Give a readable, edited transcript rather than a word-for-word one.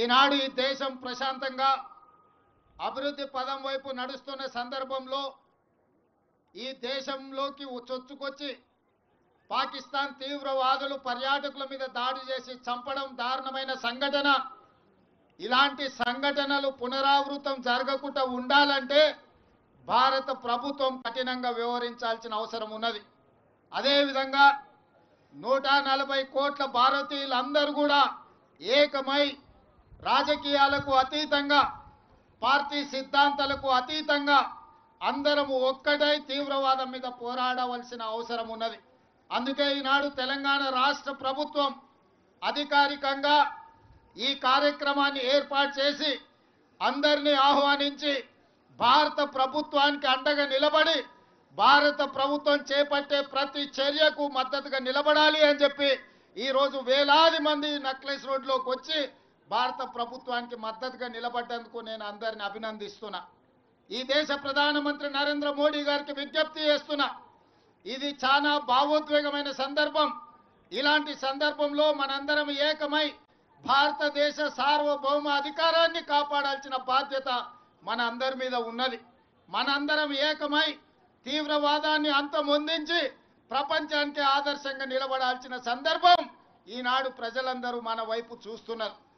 ఈనాడు ఈ దేశం ప్రశాంతంగా అభివృద్ధి పదం వైపు నడుస్తున్న సందర్భంలో ఈ దేశంలోకి చొచ్చుకొచ్చి పాకిస్తాన్ తీవ్రవాదులు పర్యాటకుల మీద దాడి చేసి చంపడం దారుణమైన సంఘటన. ఇలాంటి సంఘటనలు పునరావృతం జరగకుండా ఉండాలంటే భారత ప్రభుత్వం కఠినంగా వ్యవహరించాల్సిన అవసరం ఉన్నది. అదేవిధంగా 140 కోట్ల భారతీయులందరూ కూడా ఏకమై రాజకీయాలకు అతీతంగా పార్టీ సిద్ధాంతాలకు అతీతంగా అందరము ఒక్కటై తీవ్రవాదం మీద పోరాడవలసిన అవసరం ఉన్నది. అందుకే ఈనాడు తెలంగాణ రాష్ట్ర ప్రభుత్వం అధికారికంగా ఈ కార్యక్రమాన్ని ఏర్పాటు చేసి అందరినీ ఆహ్వానించి భారత ప్రభుత్వానికి అండగా నిలబడి భారత ప్రభుత్వం చేపట్టే ప్రతి చర్యకు మద్దతుగా నిలబడాలి అని చెప్పి ఈ రోజు వేలాది మంది నక్లెస్ రోడ్లోకి వచ్చి భారత ప్రభుత్వానికి మద్దతుగా నిలబడ్డందుకు నేను అందరిని అభినందిస్తున్నా. ఈ దేశ ప్రధానమంత్రి నరేంద్ర మోడీ గారికి విజ్ఞప్తి చేస్తున్నా. ఇది చాలా భావోద్వేగమైన సందర్భం. ఇలాంటి సందర్భంలో మనందరం ఏకమై భారతదేశ సార్వభౌమ అధికారాన్ని కాపాడాల్సిన బాధ్యత మన అందరి మీద ఉన్నది. మనందరం ఏకమై తీవ్రవాదాన్ని అంతమొందించి ప్రపంచానికి ఆదర్శంగా నిలబడాల్సిన సందర్భం ఈనాడు ప్రజలందరూ మన వైపు చూస్తున్నారు.